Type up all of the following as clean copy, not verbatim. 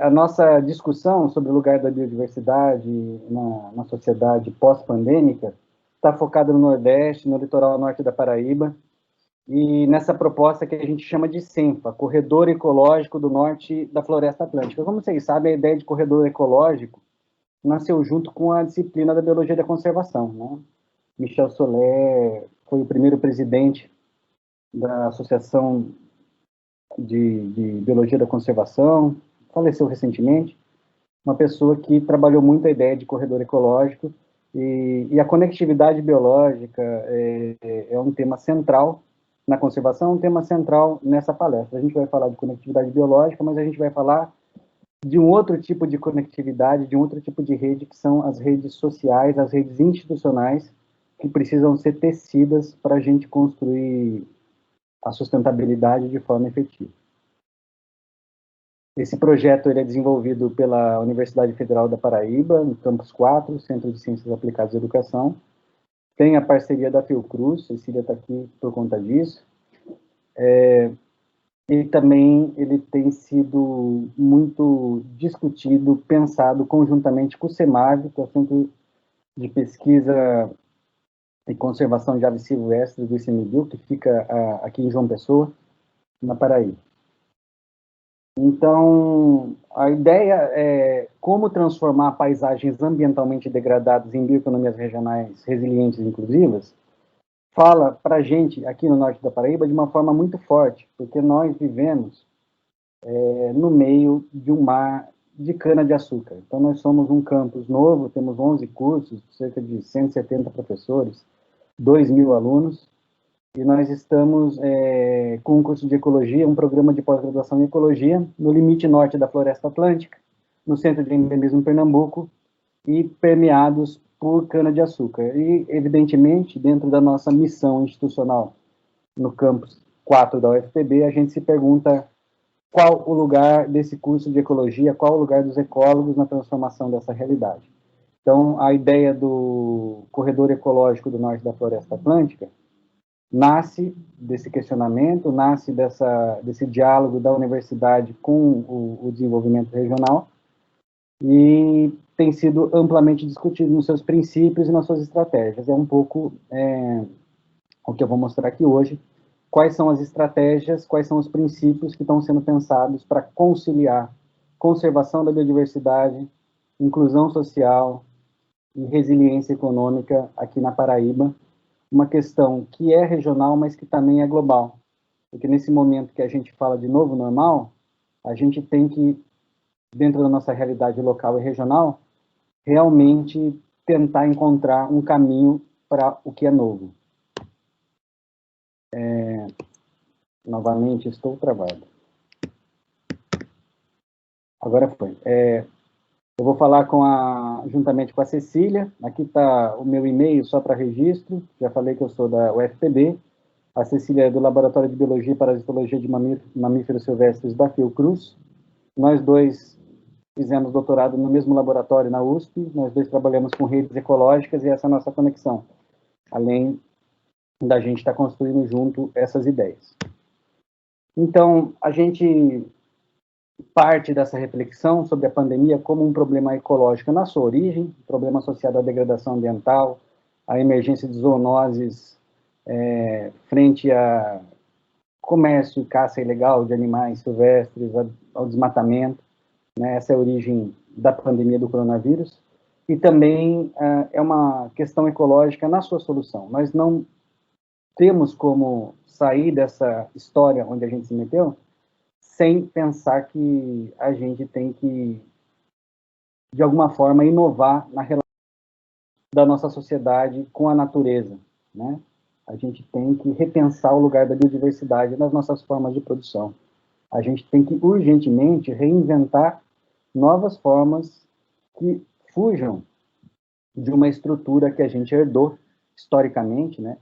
A nossa discussão sobre o lugar da biodiversidade na sociedade pós-pandêmica está focada no Nordeste, no litoral norte da Paraíba, e nessa proposta que a gente chama de CENFA, Corredor Ecológico do Norte da Floresta Atlântica. Como vocês sabem, a ideia de corredor ecológico nasceu junto com a disciplina da Biologia da Conservação, né? Michel Soler foi o primeiro presidente da Associação de Biologia da Conservação, faleceu recentemente, uma pessoa que trabalhou muito a ideia de corredor ecológico, e a conectividade biológica é um tema central na conservação, um tema central nessa palestra. A gente vai falar de conectividade biológica, mas a gente vai falar de um outro tipo de conectividade, de um outro tipo de rede, que são as redes sociais, as redes institucionais, que precisam ser tecidas para a gente construir a sustentabilidade de forma efetiva. Esse projeto ele é desenvolvido pela Universidade Federal da Paraíba, no Campus 4, Centro de Ciências Aplicadas à Educação. Tem a parceria da Fiocruz, Cecília está aqui por conta disso. E também ele tem sido muito discutido, pensado conjuntamente com o CEMAV, que é o Centro de Pesquisa e Conservação de Aves Silvestres do ICMBio, que fica aqui em João Pessoa, na Paraíba. Então, a ideia é como transformar paisagens ambientalmente degradadas em bioeconomias regionais resilientes e inclusivas, fala para a gente, aqui no norte da Paraíba, de uma forma muito forte, porque nós vivemos no meio de um mar de cana-de-açúcar. Então, nós somos um campus novo, temos 11 cursos, cerca de 170 professores, 2.000 alunos, e nós estamos com um curso de ecologia, um programa de pós-graduação em ecologia, no limite norte da Floresta Atlântica, no Centro de Endemismo Pernambuco, e permeados por cana-de-açúcar. E, evidentemente, dentro da nossa missão institucional no campus 4 da UFPB, a gente se pergunta qual o lugar desse curso de ecologia, qual o lugar dos ecólogos na transformação dessa realidade. Então, a ideia do corredor ecológico do norte da Floresta Atlântica nasce desse questionamento, nasce desse diálogo da universidade com o desenvolvimento regional e tem sido amplamente discutido nos seus princípios e nas suas estratégias. É um pouco o que eu vou mostrar aqui hoje, quais são as estratégias, quais são os princípios que estão sendo pensados para conciliar conservação da biodiversidade, inclusão social e resiliência econômica aqui na Paraíba, uma questão que é regional, mas que também é global. Porque nesse momento que a gente fala de novo normal, a gente tem que, dentro da nossa realidade local e regional, realmente tentar encontrar um caminho para o que é novo. Novamente, estou travado. Agora foi. Eu vou falar juntamente com a Cecília. Aqui está o meu e-mail só para registro. Já falei que eu sou da UFPB. A Cecília é do Laboratório de Biologia e Parasitologia de Mamíferos Silvestres da Fiocruz. Nós dois fizemos doutorado no mesmo laboratório na USP. Nós dois trabalhamos com redes ecológicas e essa é a nossa conexão. Além da gente estar construindo junto essas ideias. Então, a gente parte dessa reflexão sobre a pandemia como um problema ecológico na sua origem, problema associado à degradação ambiental, à emergência de zoonoses frente a comércio e caça ilegal de animais silvestres, ao desmatamento, né? Essa é a origem da pandemia do coronavírus, e também é uma questão ecológica na sua solução. Nós não temos como sair dessa história onde a gente se meteu sem pensar que a gente tem que, de alguma forma, inovar na relação da nossa sociedade com a natureza, né? A gente tem que repensar o lugar da biodiversidade nas nossas formas de produção. A gente tem que, urgentemente, reinventar novas formas que fujam de uma estrutura que a gente herdou historicamente, né?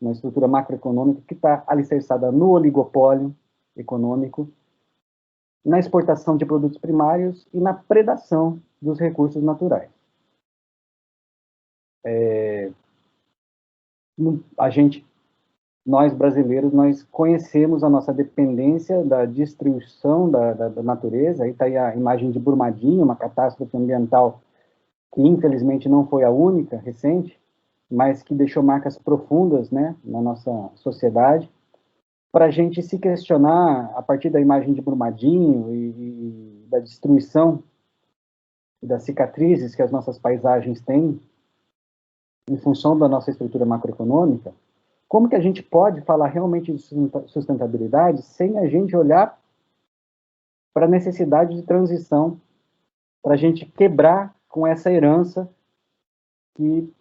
Uma estrutura macroeconômica que está alicerçada no oligopólio econômico, na exportação de produtos primários e na predação dos recursos naturais. A gente nós brasileiros, nós conhecemos a nossa dependência da destruição da natureza. Aí está aí a imagem de Brumadinho, uma catástrofe ambiental que infelizmente não foi a única recente, mas que deixou marcas profundas, né, na nossa sociedade, para a gente se questionar, a partir da imagem de Brumadinho e da destruição, das cicatrizes que as nossas paisagens têm, em função da nossa estrutura macroeconômica, como que a gente pode falar realmente de sustentabilidade sem a gente olhar para a necessidade de transição, para a gente quebrar com essa herança que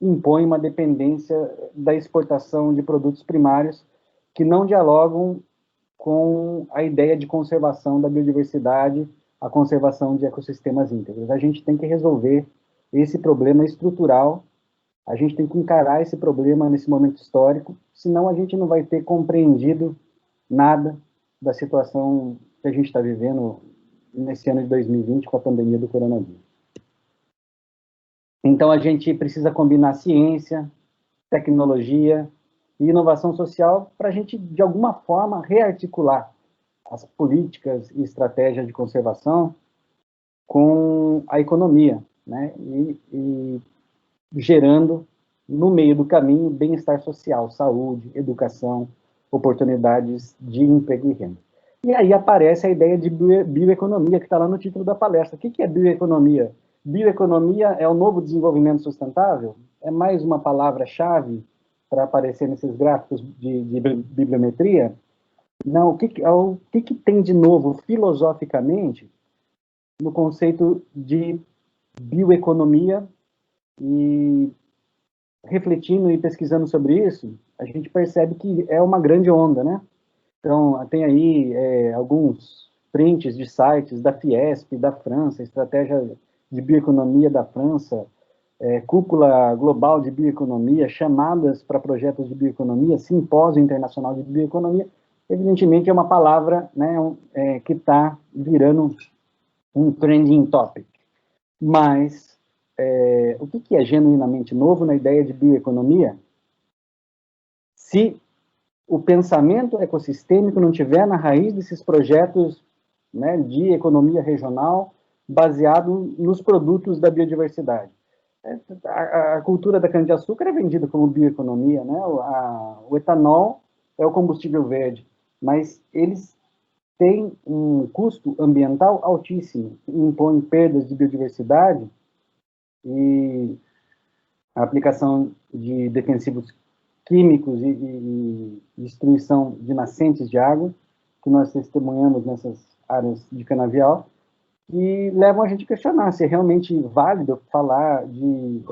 impõe uma dependência da exportação de produtos primários que não dialogam com a ideia de conservação da biodiversidade, a conservação de ecossistemas íntegros. A gente tem que resolver esse problema estrutural, a gente tem que encarar esse problema nesse momento histórico, senão a gente não vai ter compreendido nada da situação que a gente está vivendo nesse ano de 2020 com a pandemia do coronavírus. Então, a gente precisa combinar ciência, tecnologia e inovação social para a gente, de alguma forma, rearticular as políticas e estratégias de conservação com a economia, né? E gerando, no meio do caminho, bem-estar social, saúde, educação, oportunidades de emprego e renda. E aí aparece a ideia de bioeconomia, que está lá no título da palestra. O que é bioeconomia? Bioeconomia é o novo desenvolvimento sustentável? É mais uma palavra-chave para aparecer nesses gráficos de bibliometria? Não, o que tem de novo, filosoficamente, no conceito de bioeconomia? E refletindo e pesquisando sobre isso, a gente percebe que é uma grande onda, né? Então, tem aí alguns prints de sites da Fiesp, da França, Estratégia de Bioeconomia da França, Cúpula Global de Bioeconomia, chamadas para projetos de bioeconomia, Simpósio Internacional de Bioeconomia. Evidentemente, é uma palavra, né, que está virando um trending topic. Mas o que é genuinamente novo na ideia de bioeconomia? Se o pensamento ecossistêmico não tiver na raiz desses projetos, né, de economia regional baseado nos produtos da biodiversidade. A cultura da cana-de-açúcar é vendida como bioeconomia, né? O etanol é o combustível verde, mas eles têm um custo ambiental altíssimo, impõem perdas de biodiversidade e a aplicação de defensivos químicos e destruição de nascentes de água, que nós testemunhamos nessas áreas de canavial, e levam a gente a questionar se é realmente válido falar de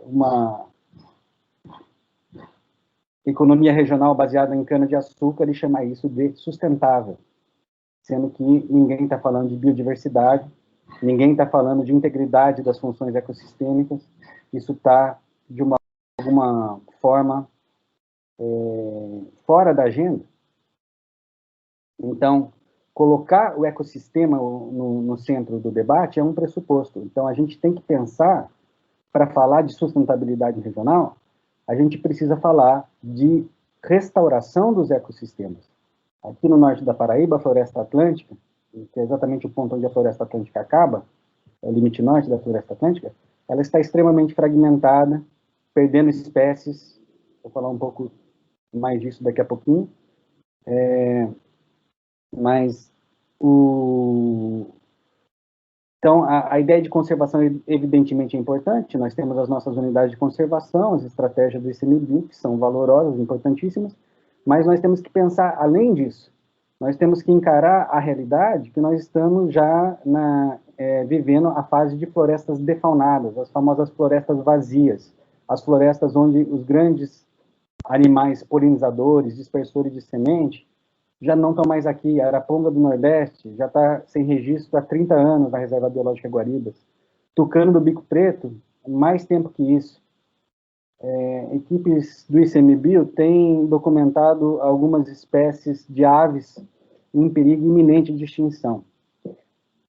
uma economia regional baseada em cana-de-açúcar e chamar isso de sustentável, sendo que ninguém está falando de biodiversidade, ninguém está falando de integridade das funções ecossistêmicas, isso está, de alguma forma, fora da agenda. Então, colocar o ecossistema no centro do debate é um pressuposto. Então, a gente tem que pensar, para falar de sustentabilidade regional, a gente precisa falar de restauração dos ecossistemas. Aqui no norte da Paraíba, a Floresta Atlântica, que é exatamente o ponto onde a Floresta Atlântica acaba, é o limite norte da Floresta Atlântica, ela está extremamente fragmentada, perdendo espécies. Vou falar um pouco mais disso daqui a pouquinho. Mas então, a ideia de conservação evidentemente é importante, nós temos as nossas unidades de conservação, as estratégias do ICMBio, que são valorosas, importantíssimas, mas nós temos que pensar além disso, nós temos que encarar a realidade que nós estamos já vivendo a fase de florestas defaunadas, as famosas florestas vazias, as florestas onde os grandes animais polinizadores, dispersores de semente, já não estão mais aqui. A Araponga do Nordeste já está sem registro há 30 anos na Reserva Biológica Guaribas. Tucano do Bico Preto, mais tempo que isso. Equipes do ICMBio têm documentado algumas espécies de aves em perigo iminente de extinção.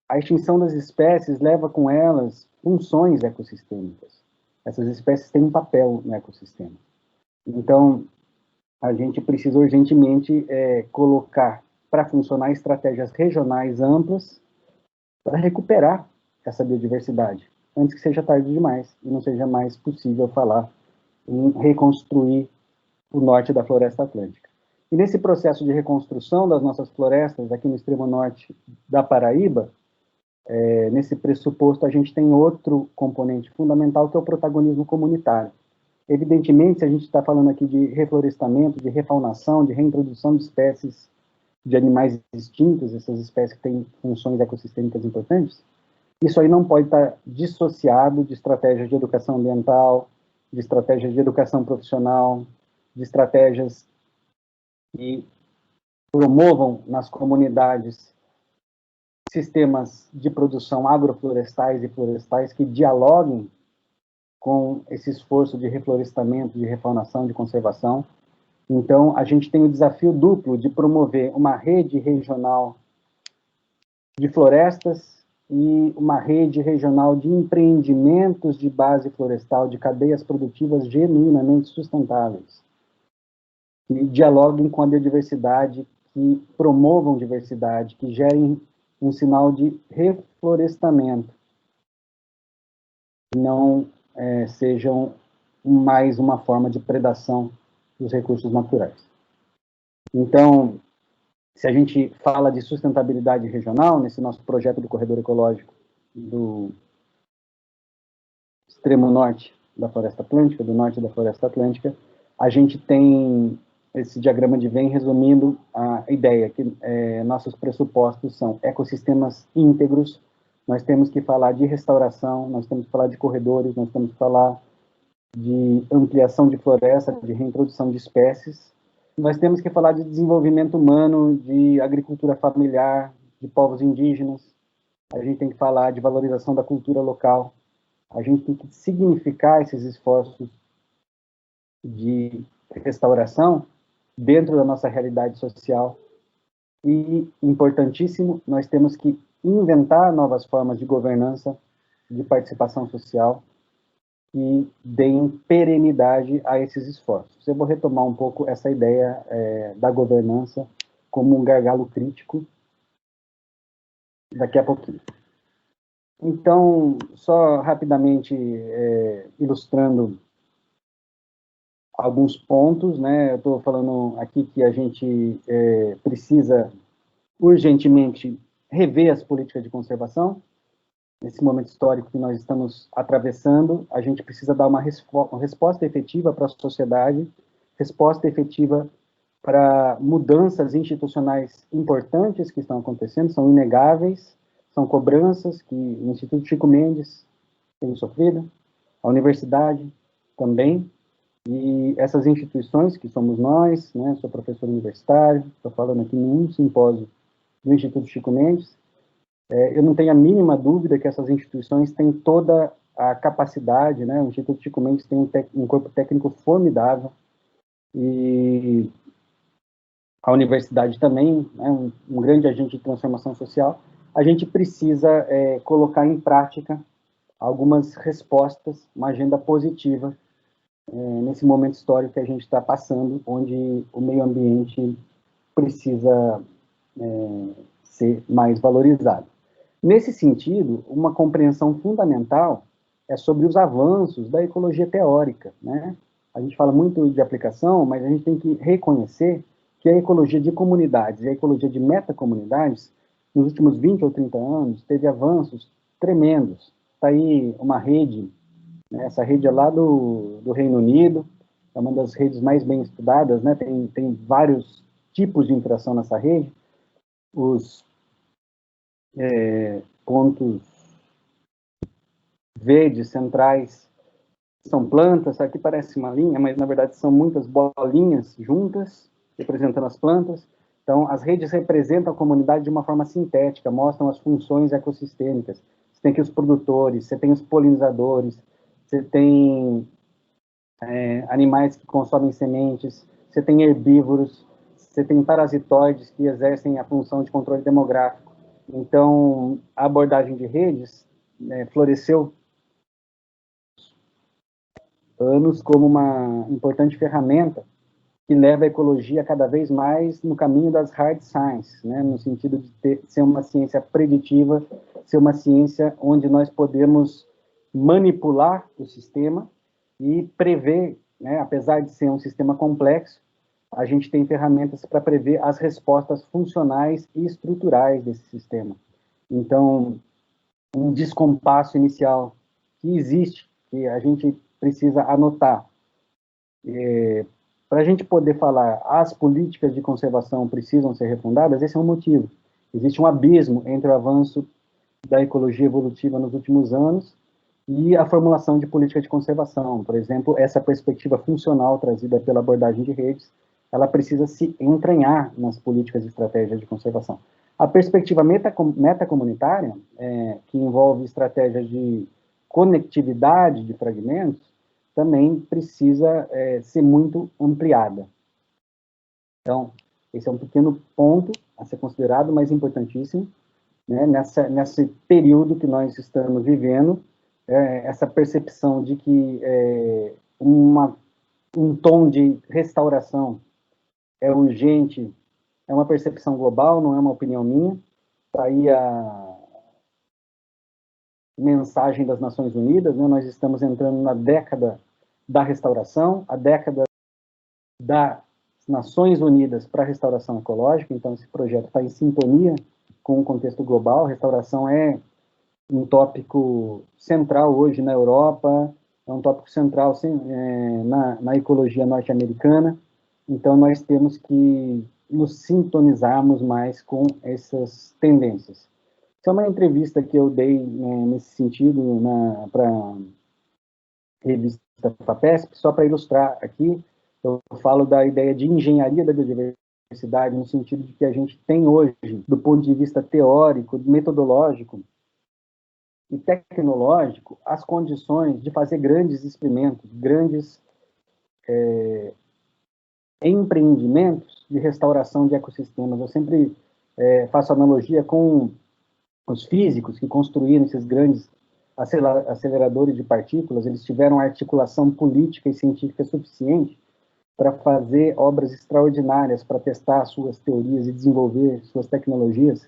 A extinção das espécies leva com elas funções ecossistêmicas. Essas espécies têm um papel no ecossistema. Então, a gente precisa urgentemente colocar para funcionar estratégias regionais amplas para recuperar essa biodiversidade, antes que seja tarde demais e não seja mais possível falar em reconstruir o norte da floresta atlântica. E nesse processo de reconstrução das nossas florestas, aqui no extremo norte da Paraíba, nesse pressuposto, a gente tem outro componente fundamental, que é o protagonismo comunitário. Evidentemente, se a gente está falando aqui de reflorestamento, de refaunação, de reintrodução de espécies de animais extintos, essas espécies que têm funções ecossistêmicas importantes, isso aí não pode estar dissociado de estratégias de educação ambiental, de estratégias de educação profissional, de estratégias que promovam nas comunidades sistemas de produção agroflorestais e florestais que dialoguem com esse esforço de reflorestamento, de refaunação, de conservação. Então, a gente tem o desafio duplo de promover uma rede regional de florestas e uma rede regional de empreendimentos de base florestal, de cadeias produtivas genuinamente sustentáveis, que dialoguem com a biodiversidade, que promovam diversidade, que gerem um sinal de reflorestamento, não sejam mais uma forma de predação dos recursos naturais. Então, se a gente fala de sustentabilidade regional, nesse nosso projeto do Corredor Ecológico do extremo norte da Floresta Atlântica, do norte da Floresta Atlântica, a gente tem esse diagrama de Venn resumindo a ideia que nossos pressupostos são ecossistemas íntegros, nós temos que falar de restauração, nós temos que falar de corredores, nós temos que falar de ampliação de floresta, de reintrodução de espécies, nós temos que falar de desenvolvimento humano, de agricultura familiar, de povos indígenas, a gente tem que falar de valorização da cultura local, a gente tem que significar esses esforços de restauração dentro da nossa realidade social. E, importantíssimo, nós temos que inventar novas formas de governança, de participação social, que deem perenidade a esses esforços. Eu vou retomar um pouco essa ideia da governança como um gargalo crítico daqui a pouquinho. Então, só rapidamente ilustrando alguns pontos, né? Eu estou falando aqui que a gente precisa urgentemente rever as políticas de conservação. Nesse momento histórico que nós estamos atravessando, a gente precisa dar uma resposta efetiva para a sociedade, resposta efetiva para mudanças institucionais importantes que estão acontecendo, são inegáveis, são cobranças que o Instituto Chico Mendes tem sofrido, a universidade também, e essas instituições que somos nós, né, sou professor universitário, estou falando aqui num simpósio do Instituto Chico Mendes, eu não tenho a mínima dúvida que essas instituições têm toda a capacidade, né, o Instituto Chico Mendes tem um corpo técnico formidável, e a universidade também, né, um grande agente de transformação social. A gente precisa colocar em prática algumas respostas, uma agenda positiva nesse momento histórico que a gente está passando, onde o meio ambiente precisa ser mais valorizado. Nesse sentido, uma compreensão fundamental é sobre os avanços da ecologia teórica, né? A gente fala muito de aplicação, mas a gente tem que reconhecer que a ecologia de comunidades e a ecologia de metacomunidades, nos últimos 20 ou 30 anos, teve avanços tremendos. Está aí uma rede, né? Essa rede é lá do Reino Unido, é uma das redes mais bem estudadas, né? Tem vários tipos de interação nessa rede. Os pontos verdes centrais são plantas, aqui parece uma linha, mas na verdade são muitas bolinhas juntas, representando as plantas. Então, as redes representam a comunidade de uma forma sintética, mostram as funções ecossistêmicas. Você tem aqui os produtores, você tem os polinizadores, você tem animais que consomem sementes, você tem herbívoros, você tem parasitoides que exercem a função de controle demográfico. Então, a abordagem de redes floresceu anos como uma importante ferramenta que leva a ecologia cada vez mais no caminho das hard sciences, né, no sentido de ser uma ciência preditiva, ser uma ciência onde nós podemos manipular o sistema e prever, né, apesar de ser um sistema complexo, a gente tem ferramentas para prever as respostas funcionais e estruturais desse sistema. Então, um descompasso inicial que existe, que a gente precisa anotar, para a gente poder falar as políticas de conservação precisam ser refundadas, esse é um motivo. Existe um abismo entre o avanço da ecologia evolutiva nos últimos anos e a formulação de política de conservação. Por exemplo, essa perspectiva funcional trazida pela abordagem de redes, ela precisa se entranhar nas políticas e estratégias de conservação. A perspectiva metacomunitária, que envolve estratégias de conectividade de fragmentos, também precisa ser muito ampliada. Então, esse é um pequeno ponto a ser considerado, mas importantíssimo, né, nesse período que nós estamos vivendo, essa percepção de que um tom de restauração é urgente, é uma percepção global, não é uma opinião minha. Está aí a mensagem das Nações Unidas, né? Nós estamos entrando na década da restauração, a década das Nações Unidas para a Restauração Ecológica, então esse projeto está em sintonia com o contexto global. Restauração é um tópico central hoje na Europa, é um tópico central na ecologia norte-americana, então nós temos que nos sintonizarmos mais com essas tendências. Isso é uma entrevista que eu dei nesse sentido para a revista FAPESP, só para ilustrar aqui, eu falo da ideia de engenharia da biodiversidade, no sentido de que a gente tem hoje, do ponto de vista teórico, metodológico e tecnológico, as condições de fazer grandes experimentos, grandes empreendimentos de restauração de ecossistemas. Eu sempre faço analogia com os físicos que construíram esses grandes aceleradores de partículas. Eles tiveram articulação política e científica suficiente para fazer obras extraordinárias, para testar suas teorias e desenvolver suas tecnologias.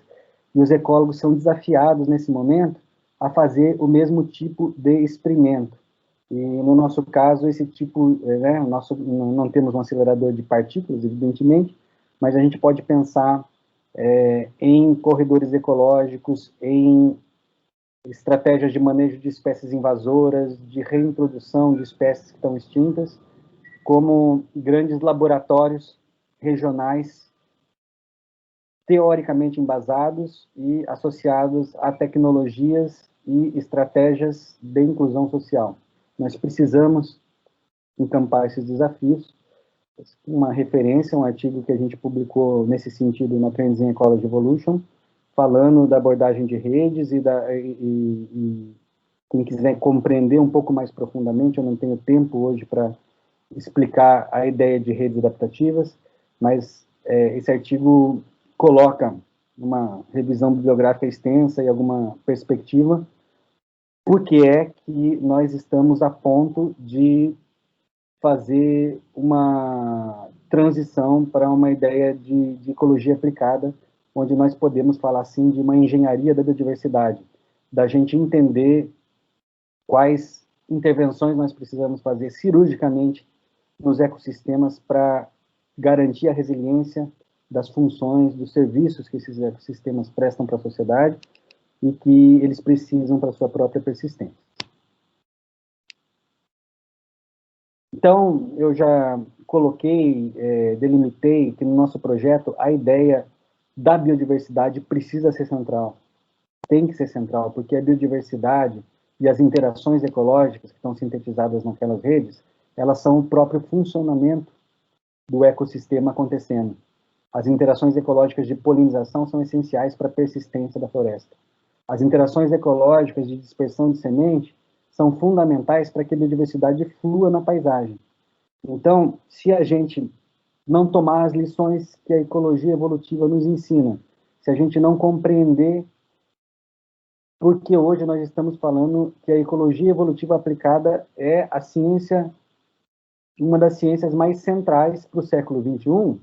E os ecólogos são desafiados, nesse momento, a fazer o mesmo tipo de experimento. E, no nosso caso, esse tipo, não temos um acelerador de partículas, evidentemente, mas a gente pode pensar em corredores ecológicos, em estratégias de manejo de espécies invasoras, de reintrodução de espécies que estão extintas, como grandes laboratórios regionais, teoricamente embasados e associados a tecnologias e estratégias de inclusão social. Nós precisamos encampar esses desafios. Uma referência, um artigo que a gente publicou nesse sentido na Trends in Ecology Evolution, falando da abordagem de redes e quem quiser compreender um pouco mais profundamente, eu não tenho tempo hoje para explicar a ideia de redes adaptativas, mas esse artigo coloca uma revisão bibliográfica extensa e alguma perspectiva, porque é que nós estamos a ponto de fazer uma transição para uma ideia de ecologia aplicada, onde nós podemos falar, assim, de uma engenharia da biodiversidade, da gente entender quais intervenções nós precisamos fazer cirurgicamente nos ecossistemas para garantir a resiliência das funções, dos serviços que esses ecossistemas prestam para a sociedade e que eles precisam para a sua própria persistência. Então, eu já coloquei, delimitei que no nosso projeto a ideia da biodiversidade precisa ser central, tem que ser central, porque a biodiversidade e as interações ecológicas que estão sintetizadas naquelas redes, elas são o próprio funcionamento do ecossistema acontecendo. As interações ecológicas de polinização são essenciais para a persistência da floresta. As interações ecológicas de dispersão de semente são fundamentais para que a biodiversidade flua na paisagem. Então, se a gente não tomar as lições que a ecologia evolutiva nos ensina, se a gente não compreender porque hoje nós estamos falando que a ecologia evolutiva aplicada é a ciência uma das ciências mais centrais para o século XXI,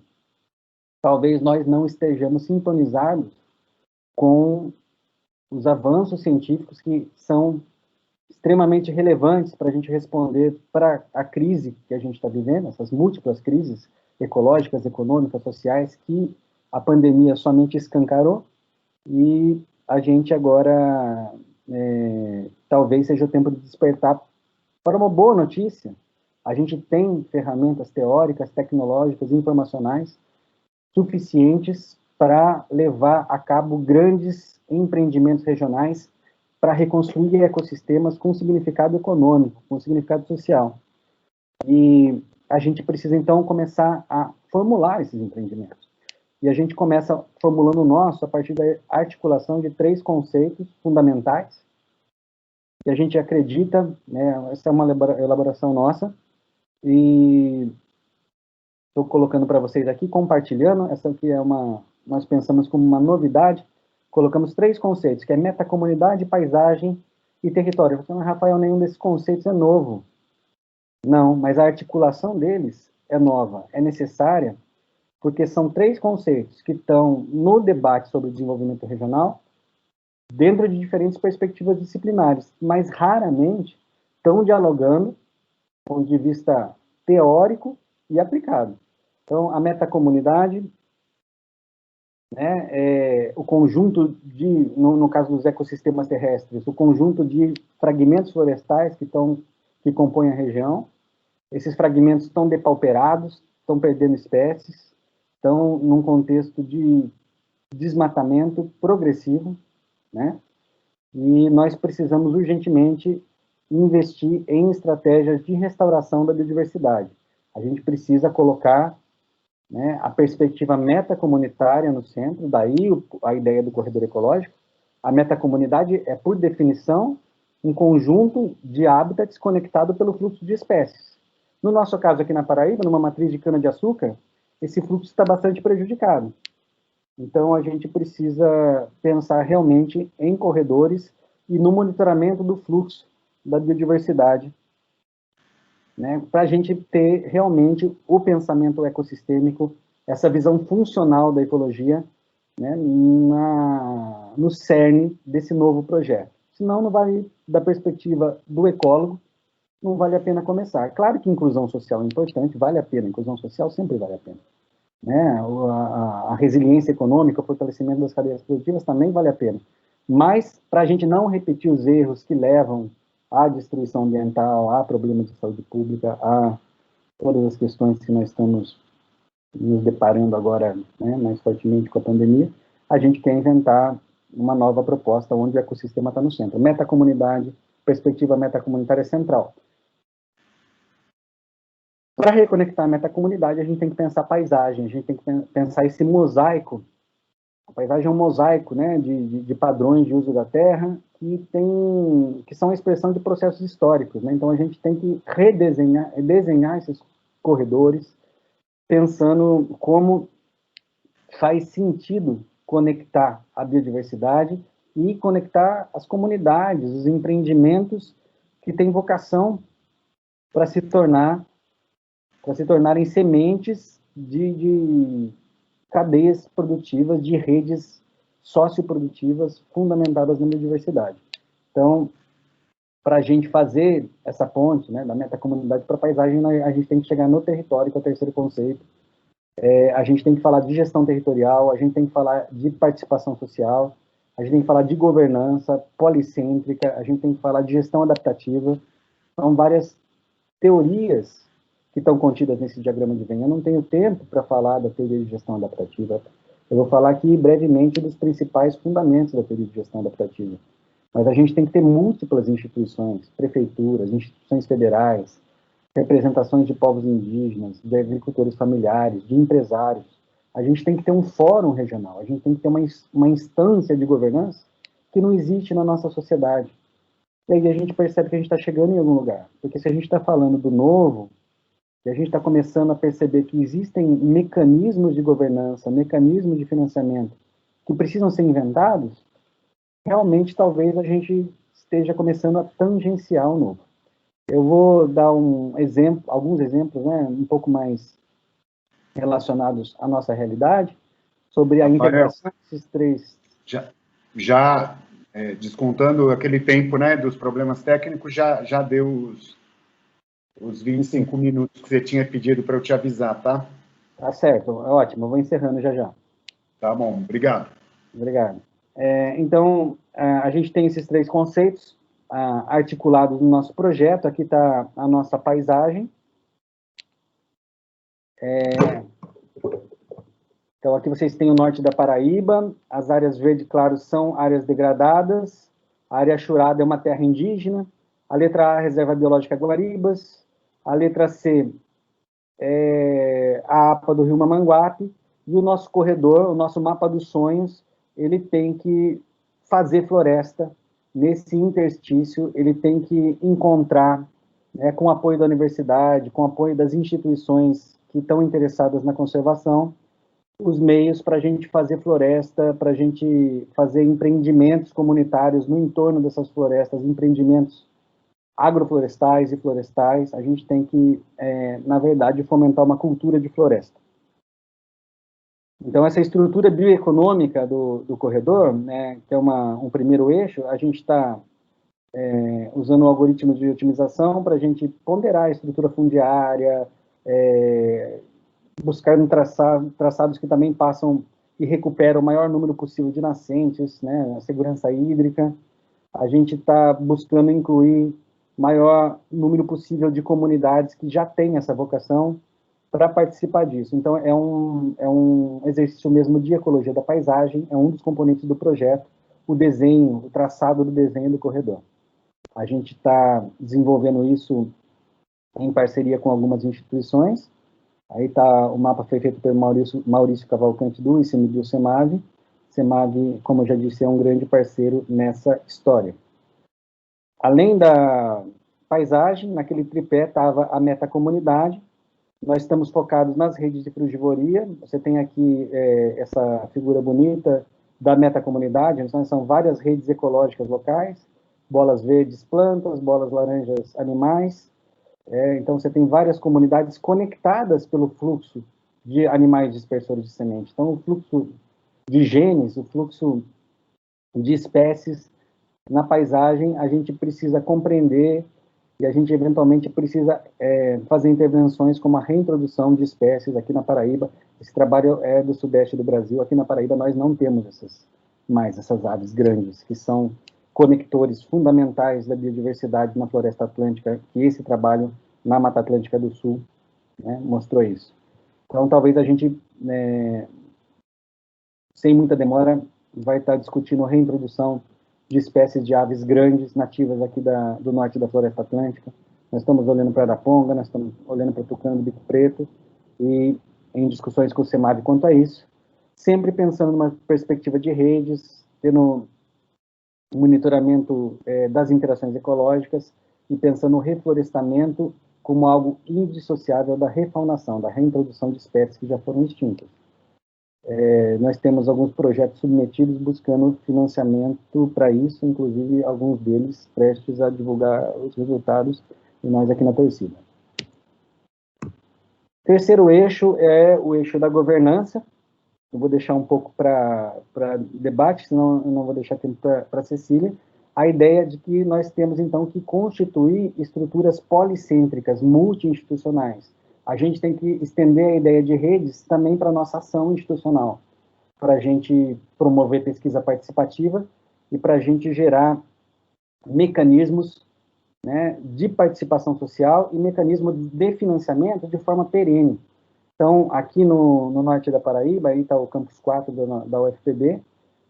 talvez nós não estejamos sintonizados com os avanços científicos que são extremamente relevantes para a gente responder para a crise que a gente está vivendo, essas múltiplas crises ecológicas, econômicas, sociais, que a pandemia somente escancarou, e a gente agora, talvez seja o tempo de despertar para uma boa notícia. A gente tem ferramentas teóricas, tecnológicas, informacionais suficientes para levar a cabo grandes empreendimentos regionais para reconstruir ecossistemas com significado econômico, com significado social. E a gente precisa, então, começar a formular esses empreendimentos. E a gente começa formulando o nosso a partir da articulação de 3 conceitos fundamentais, que a gente acredita, né, essa é uma elaboração nossa, e estou colocando para vocês aqui, compartilhando, essa aqui é nós pensamos como uma novidade, colocamos 3 conceitos, que é metacomunidade, paisagem e território. Você não, Rafael, nenhum desses conceitos é novo. Não, mas a articulação deles é nova, é necessária, porque são 3 conceitos que estão no debate sobre desenvolvimento regional, dentro de diferentes perspectivas disciplinares, mas raramente estão dialogando do ponto de vista teórico e aplicado. Então, a metacomunidade, né, o conjunto de, no caso dos ecossistemas terrestres, o conjunto de fragmentos florestais que compõem a região. Esses fragmentos estão depauperados, estão perdendo espécies, estão num contexto de desmatamento progressivo, né? E nós precisamos urgentemente investir em estratégias de restauração da biodiversidade. A gente precisa colocar, né, a perspectiva metacomunitária no centro, daí a ideia do corredor ecológico. A metacomunidade é, por definição, um conjunto de hábitats conectado pelo fluxo de espécies. No nosso caso aqui na Paraíba, numa matriz de cana-de-açúcar, esse fluxo está bastante prejudicado. Então, a gente precisa pensar realmente em corredores e no monitoramento do fluxo da biodiversidade, né, para a gente ter realmente o pensamento ecossistêmico, essa visão funcional da ecologia, né, no cerne desse novo projeto. Senão, não vale, da perspectiva do ecólogo, não vale a pena começar. Claro que inclusão social é importante, vale a pena, inclusão social sempre vale a pena. Né? A resiliência econômica, o fortalecimento das cadeias produtivas também vale a pena. Mas, para a gente não repetir os erros que levam à destruição ambiental, a problemas de saúde pública, a todas as questões que nós estamos nos deparando agora, né, mais fortemente com a pandemia, a gente quer inventar uma nova proposta onde o ecossistema está no centro. Metacomunidade, perspectiva metacomunitária central. Para reconectar a metacomunidade, a gente tem que pensar paisagem, a gente tem que pensar esse mosaico. A paisagem é um mosaico, né, de padrões de uso da terra que são a expressão de processos históricos, né? Então a gente tem que desenhar esses corredores, pensando como faz sentido conectar a biodiversidade e conectar as comunidades, os empreendimentos que têm vocação para se tornarem sementes de cadeias produtivas, de redes socioprodutivas fundamentadas na biodiversidade. Então, para a gente fazer essa ponte, né, da metacomunidade para a paisagem, a gente tem que chegar no território, que é o terceiro conceito. A gente tem que falar de gestão territorial, a gente tem que falar de participação social, a gente tem que falar de governança policêntrica, a gente tem que falar de gestão adaptativa. São várias teorias que estão contidas nesse diagrama de Venn. Eu não tenho tempo para falar da teoria de gestão adaptativa. Eu vou falar aqui brevemente dos principais fundamentos da teoria de gestão adaptativa. Mas a gente tem que ter múltiplas instituições, prefeituras, instituições federais, representações de povos indígenas, de agricultores familiares, de empresários. A gente tem que ter um fórum regional, a gente tem que ter uma instância de governança que não existe na nossa sociedade. E aí a gente percebe que a gente está chegando em algum lugar. Porque se a gente está falando do novo, e a gente está começando a perceber que existem mecanismos de governança, mecanismos de financiamento que precisam ser inventados, realmente talvez a gente esteja começando a tangenciar o novo. Eu vou dar alguns exemplos, né, um pouco mais relacionados à nossa realidade, sobre a Rafael, integração desses três. já descontando aquele tempo, né, dos problemas técnicos, já deu os 25 minutos que você tinha pedido para eu te avisar, tá? Tá certo, ótimo, eu vou encerrando já já. Tá bom, obrigado. Obrigado. Então, a gente tem esses três conceitos articulados no nosso projeto. Aqui está a nossa paisagem. Então, aqui vocês têm o norte da Paraíba, as áreas verde claro são áreas degradadas, a área achurada é uma terra indígena, a letra A, Reserva Biológica Guaribas, a letra C, a APA do Rio Mamanguape, e o nosso corredor, o nosso mapa dos sonhos, ele tem que fazer floresta nesse interstício, ele tem que encontrar, né, com o apoio da universidade, com o apoio das instituições que estão interessadas na conservação, os meios para a gente fazer floresta, para a gente fazer empreendimentos comunitários no entorno dessas florestas, empreendimentos agroflorestais e florestais. A gente tem que, na verdade, fomentar uma cultura de floresta. Então, essa estrutura bioeconômica do corredor, né, que é um primeiro eixo, a gente está usando algoritmos de otimização para a gente ponderar a estrutura fundiária, buscar traçados que também passam e recuperam o maior número possível de nascentes, né, a segurança hídrica. A gente está buscando incluir maior número possível de comunidades que já têm essa vocação para participar disso. Então, é um exercício mesmo de ecologia da paisagem, é um dos componentes do projeto, o desenho, o traçado do desenho do corredor. A gente está desenvolvendo isso em parceria com algumas instituições. Aí tá, o mapa foi feito pelo Maurício Cavalcante do ICMBio CEMAV. CEMAV, como eu já disse, é um grande parceiro nessa história. Além da paisagem, naquele tripé estava a metacomunidade. Nós estamos focados nas redes de frugivoria. Você tem aqui essa figura bonita da metacomunidade. Então, são várias redes ecológicas locais, bolas verdes plantas, bolas laranjas animais. Então, você tem várias comunidades conectadas pelo fluxo de animais dispersores de semente. Então, o fluxo de genes, o fluxo de espécies na paisagem, a gente precisa compreender e a gente, eventualmente, precisa fazer intervenções como a reintrodução de espécies aqui na Paraíba. Esse trabalho é do sudeste do Brasil. Aqui na Paraíba, nós não temos essas aves grandes, que são conectores fundamentais da biodiversidade na floresta atlântica, que esse trabalho na Mata Atlântica do Sul, né, mostrou isso. Então, talvez a gente, sem muita demora, vai estar discutindo a reintrodução de espécies de aves grandes, nativas aqui do norte da floresta atlântica. Nós estamos olhando para a araponga, nós estamos olhando para o tucano do bico preto, e em discussões com o CEMAV quanto a isso, sempre pensando numa perspectiva de redes, tendo monitoramento das interações ecológicas e pensando no reflorestamento como algo indissociável da refaunação, da reintrodução de espécies que já foram extintas. Nós temos alguns projetos submetidos buscando financiamento para isso, inclusive alguns deles prestes a divulgar os resultados, e nós aqui na torcida. Terceiro eixo é o eixo da governança. Eu vou deixar um pouco para debate, senão eu não vou deixar tempo para a Cecília. A ideia de que nós temos, então, que constituir estruturas policêntricas, multi-institucionais. A gente tem que estender a ideia de redes também para a nossa ação institucional, para a gente promover pesquisa participativa e para a gente gerar mecanismos, né, de participação social e mecanismos de financiamento de forma perene. Então, aqui no norte da Paraíba, aí está o campus 4 da UFPB,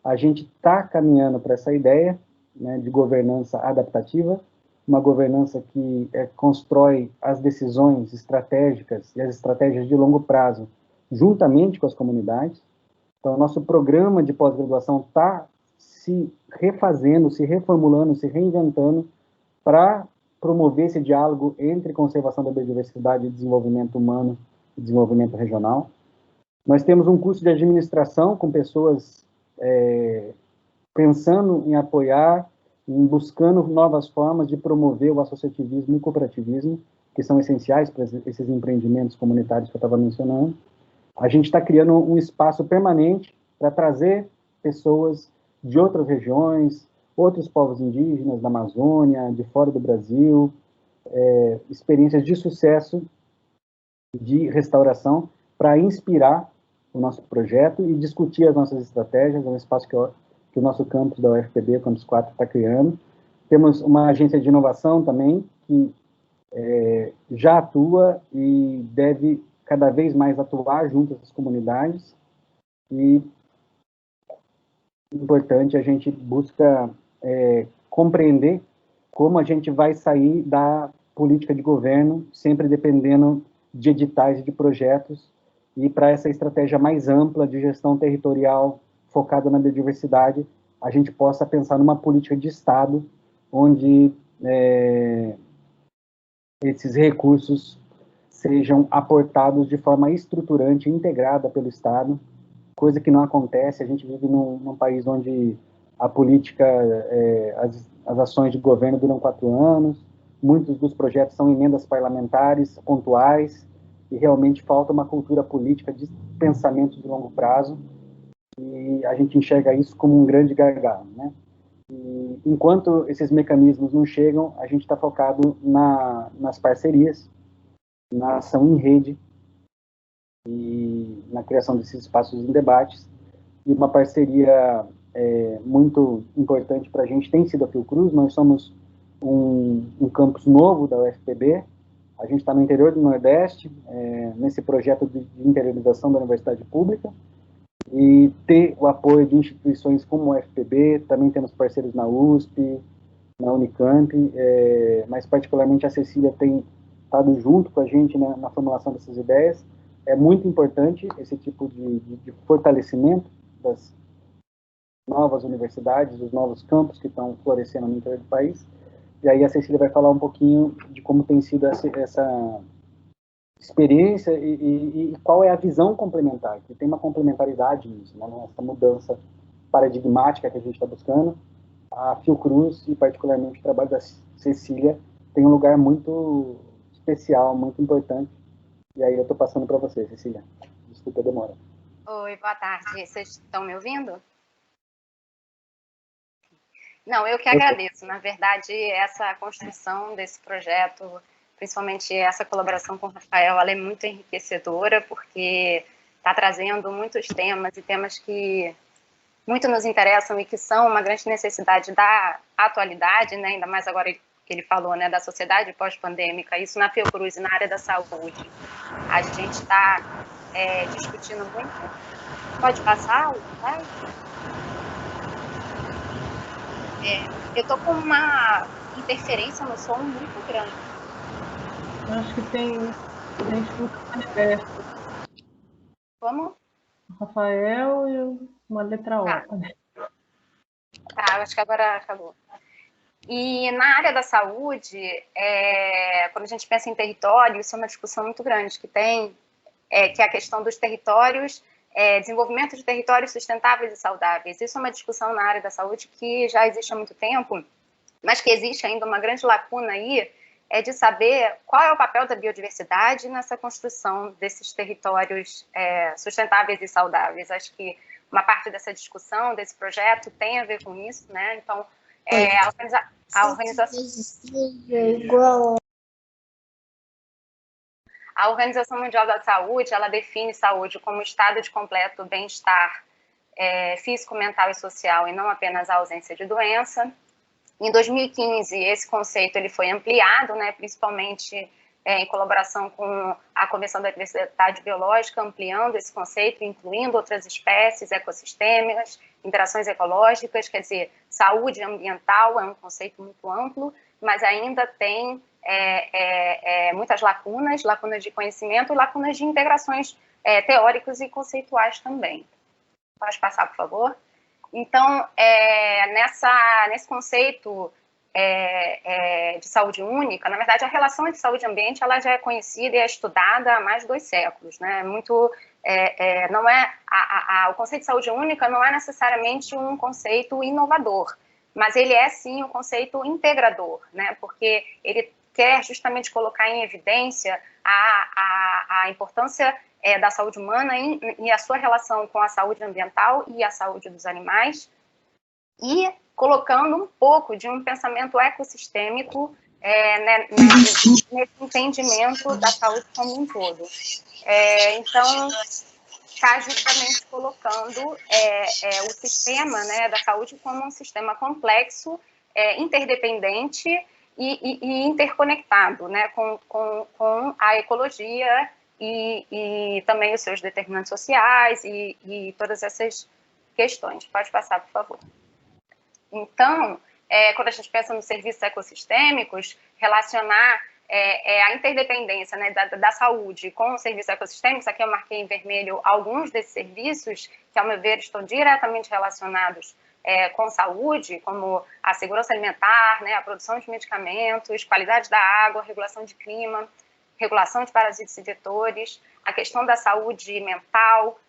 a gente está caminhando para essa ideia, né, de governança adaptativa, uma governança que constrói as decisões estratégicas e as estratégias de longo prazo juntamente com as comunidades. Então, nosso programa de pós-graduação está se refazendo, se reformulando, se reinventando para promover esse diálogo entre conservação da biodiversidade e desenvolvimento humano e desenvolvimento regional. Nós temos um curso de administração com pessoas pensando em apoiar em buscando novas formas de promover o associativismo e o cooperativismo, que são essenciais para esses empreendimentos comunitários que eu estava mencionando. A gente está criando um espaço permanente para trazer pessoas de outras regiões, outros povos indígenas da Amazônia, de fora do Brasil, experiências de sucesso de restauração para inspirar o nosso projeto e discutir as nossas estratégias. É um espaço que o nosso campus da UFPB, o Campus 4, está criando. Temos uma agência de inovação também, que já atua e deve cada vez mais atuar junto às comunidades. E, importante, a gente busca compreender como a gente vai sair da política de governo, sempre dependendo de editais e de projetos, e para essa estratégia mais ampla de gestão territorial focada na biodiversidade, a gente possa pensar numa política de Estado, onde esses recursos sejam aportados de forma estruturante, integrada pelo Estado, coisa que não acontece. A gente vive num país onde a política, as ações de governo duram 4 anos, muitos dos projetos são emendas parlamentares pontuais, e realmente falta uma cultura política de pensamento de longo prazo, e a gente enxerga isso como um grande gargalo, né? E, enquanto esses mecanismos não chegam, a gente está focado nas parcerias, na ação em rede e na criação desses espaços em debates. E uma parceria muito importante para a gente tem sido a Fiocruz. Nós somos um campus novo da UFPB, a gente está no interior do Nordeste, nesse projeto de interiorização da universidade pública, e ter o apoio de instituições como a UFPB, também temos parceiros na USP, na Unicamp, mas particularmente a Cecília tem estado junto com a gente na formulação dessas ideias. É muito importante esse tipo de fortalecimento das novas universidades, dos novos campos que estão florescendo no interior do país. E aí a Cecília vai falar um pouquinho de como tem sido essa experiência e qual é a visão complementar, que tem uma complementaridade nisso, né, nessa mudança paradigmática que a gente está buscando. A Fiocruz, e particularmente o trabalho da Cecília, tem um lugar muito especial, muito importante. E aí eu estou passando para você, Cecília. Desculpa a demora. Oi, boa tarde. Vocês estão me ouvindo? Não, eu que agradeço. Na verdade, essa construção desse projeto, principalmente essa colaboração com o Rafael, ela é muito enriquecedora, porque está trazendo muitos temas, e temas que muito nos interessam e que são uma grande necessidade da atualidade, né? Ainda mais agora que ele falou, né, da sociedade pós-pandêmica, isso na Fiocruz e na área da saúde. A gente está discutindo muito. Pode passar? Vai? Eu tô com uma interferência no som muito grande. Eu acho que tem gente no universo. Como? O Rafael e uma letra O. Tá, acho que agora acabou. E na área da saúde, quando a gente pensa em território, isso é uma discussão muito grande que tem, que é a questão dos territórios, desenvolvimento de territórios sustentáveis e saudáveis. Isso é uma discussão na área da saúde que já existe há muito tempo, mas que existe ainda uma grande lacuna aí, de saber qual é o papel da biodiversidade nessa construção desses territórios sustentáveis e saudáveis. Acho que uma parte dessa discussão, desse projeto, tem a ver com isso, né? Então, a Organização Mundial da Saúde, ela define saúde como estado de completo bem-estar físico, mental e social, e não apenas a ausência de doença. Em 2015, esse conceito ele foi ampliado, né, principalmente em colaboração com a Convenção da Diversidade Biológica, ampliando esse conceito, incluindo outras espécies, ecossistêmicas, interações ecológicas, quer dizer, saúde ambiental é um conceito muito amplo, mas ainda tem muitas lacunas de conhecimento e lacunas de integrações teóricas e conceituais também. Pode passar, por favor? Então, nesse conceito de saúde única, na verdade, a relação entre saúde e ambiente ela já é conhecida e é estudada há mais de 2 séculos, né? O conceito de saúde única não é necessariamente um conceito inovador, mas ele é, sim, um conceito integrador, né? Porque ele quer justamente colocar em evidência a importância da saúde humana e a sua relação com a saúde ambiental e a saúde dos animais, e colocando um pouco de um pensamento ecossistêmico nesse entendimento da saúde como um todo. Então, está justamente colocando o sistema, né, da saúde como um sistema complexo, interdependente e interconectado, né, com a ecologia e também os seus determinantes sociais e todas essas questões. Pode passar, por favor. Então, quando a gente pensa nos serviços ecossistêmicos, relacionar a interdependência, né, da saúde com os serviços ecossistêmicos, aqui eu marquei em vermelho alguns desses serviços que, ao meu ver, estão diretamente relacionados com saúde, como a segurança alimentar, né, a produção de medicamentos, qualidade da água, regulação de clima, regulação de parasitas e vetores, a questão da saúde mental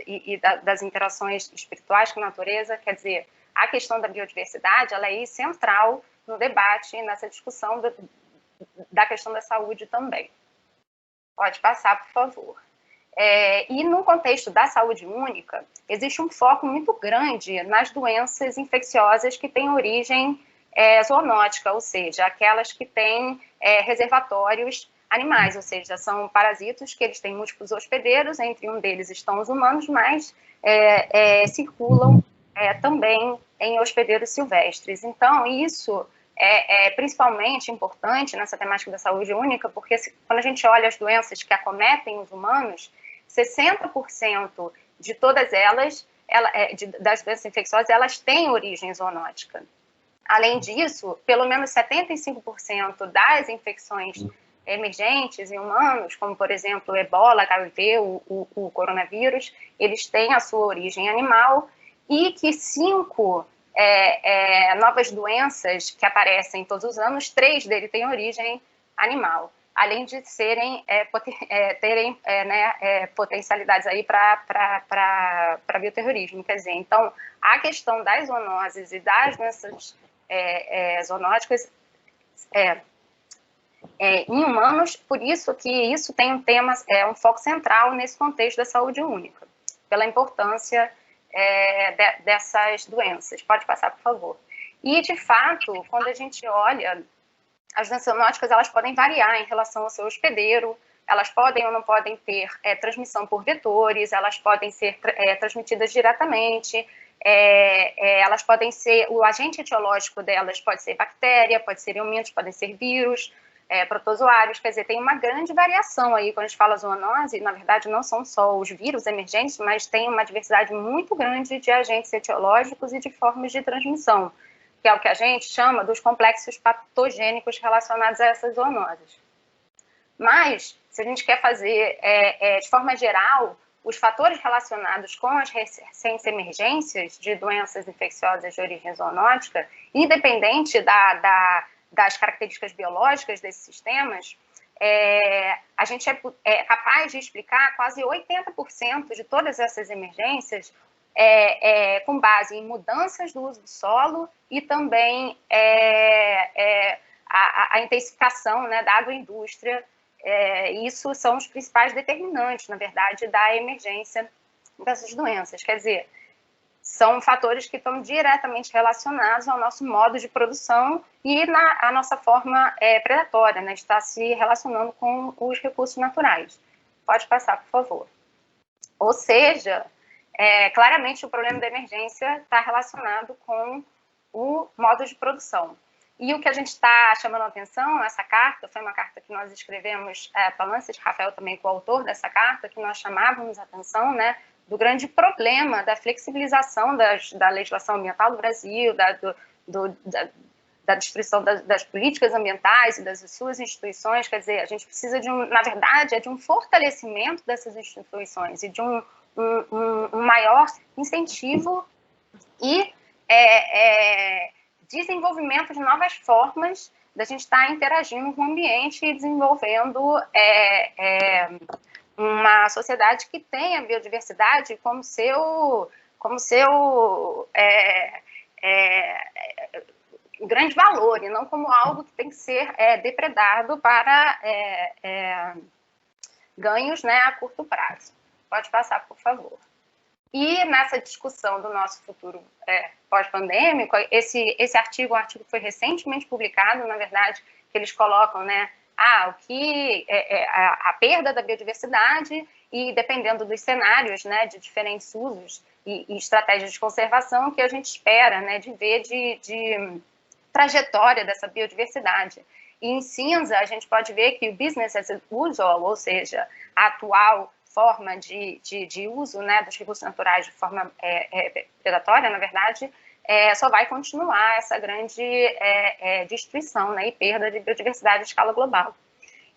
e das interações espirituais com a natureza. Quer dizer, a questão da biodiversidade, ela é central no debate e nessa discussão da questão da saúde também. Pode passar, por favor. E no contexto da saúde única, existe um foco muito grande nas doenças infecciosas que têm origem zoonótica, ou seja, aquelas que têm reservatórios animais, ou seja, são parasitos que eles têm múltiplos hospedeiros, entre um deles estão os humanos, mas circulam também em hospedeiros silvestres. Então, isso é principalmente importante nessa temática da saúde única, porque quando a gente olha as doenças que acometem os humanos, 60% de todas elas, das doenças infecciosas, elas têm origem zoonótica. Além disso, pelo menos 75% das infecções emergentes em humanos, como, por exemplo, o ebola, HIV, o coronavírus, eles têm a sua origem animal, e que 5 novas doenças que aparecem todos os anos, 3 deles têm origem animal, além de terem potencialidades aí para bioterrorismo. Quer dizer, então, a questão das zoonoses e das doenças zoonóticas em humanos, por isso que isso tem um foco central nesse contexto da saúde única, pela importância dessas doenças. Pode passar, por favor. E, de fato, quando a gente olha, as doenças zoonóticas, elas podem variar em relação ao seu hospedeiro, elas podem ou não podem ter transmissão por vetores, elas podem ser transmitidas diretamente, elas podem ser, o agente etiológico delas pode ser bactéria, pode ser helmintos, podem ser vírus, protozoários, quer dizer, tem uma grande variação aí, quando a gente fala zoonose, na verdade não são só os vírus emergentes, mas tem uma diversidade muito grande de agentes etiológicos e de formas de transmissão, que é o que a gente chama dos complexos patogênicos relacionados a essas zoonoses. Mas, se a gente quer fazer, de forma geral, os fatores relacionados com as recentes emergências de doenças infecciosas de origem zoonótica, independente das características biológicas desses sistemas, a gente é capaz de explicar quase 80% de todas essas emergências com base em mudanças do uso do solo e também a intensificação, né, da agroindústria. Isso são os principais determinantes, na verdade, da emergência dessas doenças. Quer dizer, são fatores que estão diretamente relacionados ao nosso modo de produção e à nossa forma predatória, né, de estar se relacionando com os recursos naturais. Pode passar, por favor. Ou seja, claramente o problema da emergência está relacionado com o modo de produção. E o que a gente está chamando a atenção, essa carta, foi uma carta que nós escrevemos para a Lancet, Rafael também coautor dessa carta, que nós chamávamos a atenção, né, do grande problema da flexibilização da legislação ambiental do Brasil, da destruição das políticas ambientais e das suas instituições. Quer dizer, a gente precisa na verdade, de um fortalecimento dessas instituições e de um maior incentivo e desenvolvimento de novas formas da gente estar interagindo com o ambiente e desenvolvendo uma sociedade que tenha biodiversidade como seu grande valor, e não como algo que tem que ser depredado para ganhos, né, a curto prazo. Pode passar, por favor. E nessa discussão do nosso futuro pós-pandêmico, esse artigo, um artigo que foi recentemente publicado, na verdade, que eles colocam, né, o que a perda da biodiversidade e dependendo dos cenários, né, de diferentes usos e estratégias de conservação que a gente espera, né, de ver de trajetória dessa biodiversidade. E em cinza a gente pode ver que o business as usual, ou seja, a atual forma de uso, né, dos recursos naturais de forma predatória, na verdade, só vai continuar essa grande destruição, né, e perda de biodiversidade à escala global.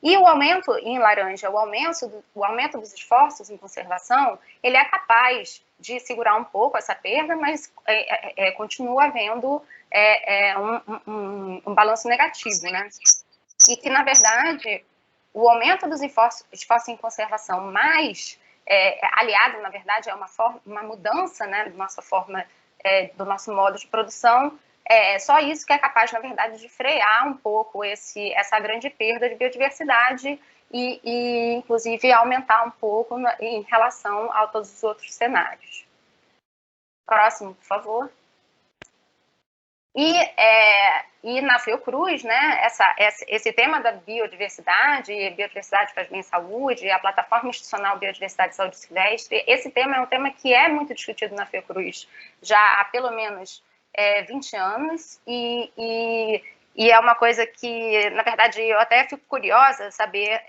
E o aumento, em laranja, o aumento dos esforços em conservação, ele é capaz de segurar um pouco essa perda, mas continua havendo um balanço negativo, né? E que, na verdade, o aumento dos esforços em conservação mais aliado, na verdade, a uma mudança, né, da nossa forma, do nosso modo de produção, só isso que é capaz, na verdade, de frear um pouco essa grande perda de biodiversidade e inclusive, aumentar um pouco em relação a todos os outros cenários. Próximo, por favor. E na Fiocruz, né, esse tema da biodiversidade faz bem à saúde, a plataforma institucional Biodiversidade e Saúde Silvestre, esse tema é um tema que é muito discutido na Fiocruz já há pelo menos 20 anos, e é uma coisa que, na verdade, eu até fico curiosa saber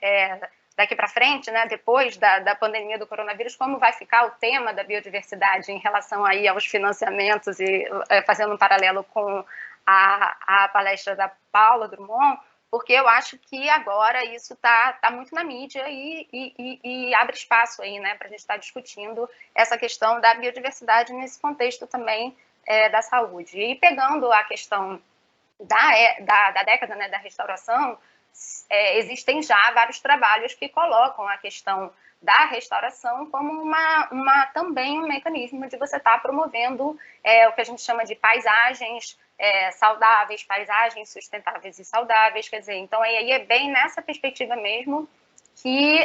daqui para frente, né, depois da pandemia do coronavírus, como vai ficar o tema da biodiversidade em relação aí aos financiamentos e fazendo um paralelo com a palestra da Paula Drummond, porque eu acho que agora isso tá muito na mídia e abre espaço aí, né, para a gente estar discutindo essa questão da biodiversidade nesse contexto também da saúde. E pegando a questão da década, né, da restauração, existem já vários trabalhos que colocam a questão da restauração como também um mecanismo de você estar promovendo o que a gente chama de paisagens saudáveis, paisagens sustentáveis e saudáveis, quer dizer, então aí é bem nessa perspectiva mesmo que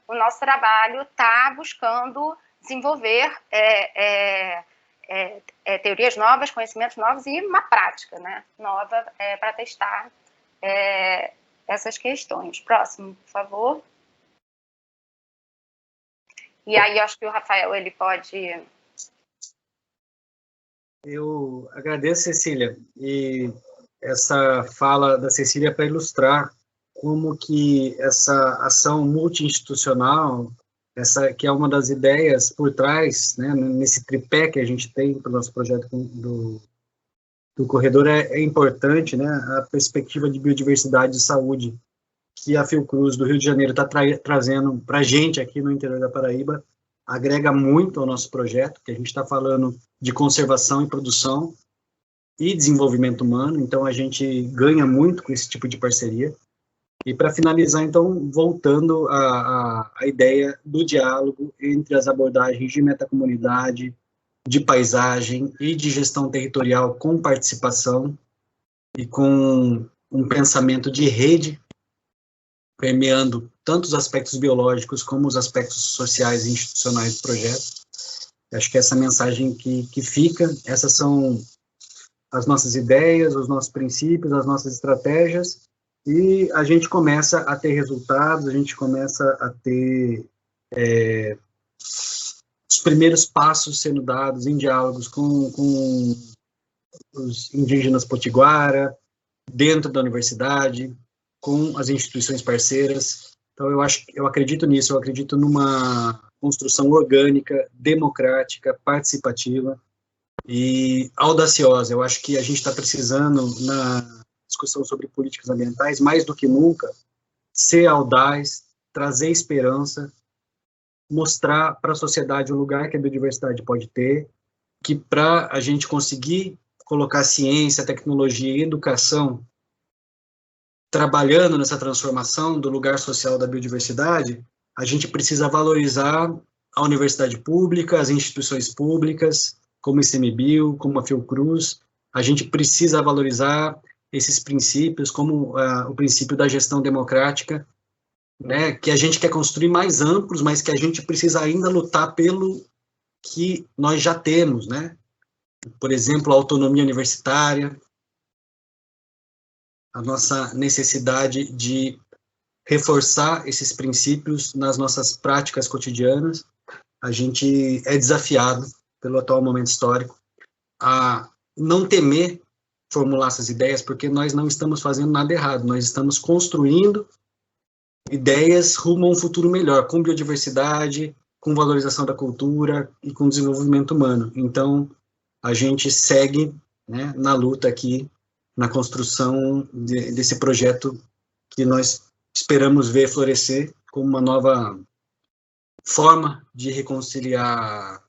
o nosso trabalho está buscando desenvolver teorias novas, conhecimentos novos e uma prática, né, nova para testar essas questões. Próximo, por favor. E aí, acho que o Rafael, ele pode... Eu agradeço, Cecília, e essa fala da Cecília para ilustrar como que essa ação multi-institucional, essa que é uma das ideias por trás, né, nesse tripé que a gente tem para o nosso projeto do corredor, é importante, né, a perspectiva de biodiversidade e saúde que a Fiocruz do Rio de Janeiro está trazendo para a gente aqui no interior da Paraíba, agrega muito ao nosso projeto, que a gente está falando de conservação e produção e desenvolvimento humano, então a gente ganha muito com esse tipo de parceria. E para finalizar, então, voltando à ideia do diálogo entre as abordagens de metacomunidade, de paisagem e de gestão territorial com participação e com um pensamento de rede, permeando tanto os aspectos biológicos como os aspectos sociais e institucionais do projeto. Acho que essa mensagem que fica, essas são as nossas ideias, os nossos princípios, as nossas estratégias, e a gente começa a ter resultados, a gente começa a ter os primeiros passos sendo dados em diálogos com os indígenas potiguara, dentro da universidade, com as instituições parceiras. Então, eu acredito nisso, eu acredito numa construção orgânica, democrática, participativa e audaciosa. Eu acho que a gente está precisando, na discussão sobre políticas ambientais, mais do que nunca, ser audaz, trazer esperança, mostrar para a sociedade o lugar que a biodiversidade pode ter, que para a gente conseguir colocar ciência, tecnologia e educação trabalhando nessa transformação do lugar social da biodiversidade, a gente precisa valorizar a universidade pública, as instituições públicas, como o ICMBio, como a Fiocruz, a gente precisa valorizar esses princípios, como o princípio da gestão democrática, né, que a gente quer construir mais amplos, mas que a gente precisa ainda lutar pelo que nós já temos, né? Por exemplo, a autonomia universitária, a nossa necessidade de reforçar esses princípios nas nossas práticas cotidianas. A gente é desafiado pelo atual momento histórico a não temer formular essas ideias, porque nós não estamos fazendo nada errado, nós estamos construindo ideias rumo a um futuro melhor, com biodiversidade, com valorização da cultura e com desenvolvimento humano. Então, a gente segue, né, na luta aqui, na construção desse projeto que nós esperamos ver florescer como uma nova forma de reconciliar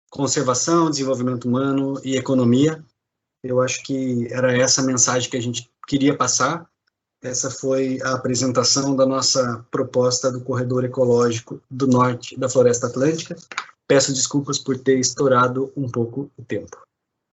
conservação, desenvolvimento humano e economia. Eu acho que era essa a mensagem que a gente queria passar. Essa foi a apresentação da nossa proposta do Corredor Ecológico do Norte da Floresta Atlântica. Peço desculpas por ter estourado um pouco o tempo.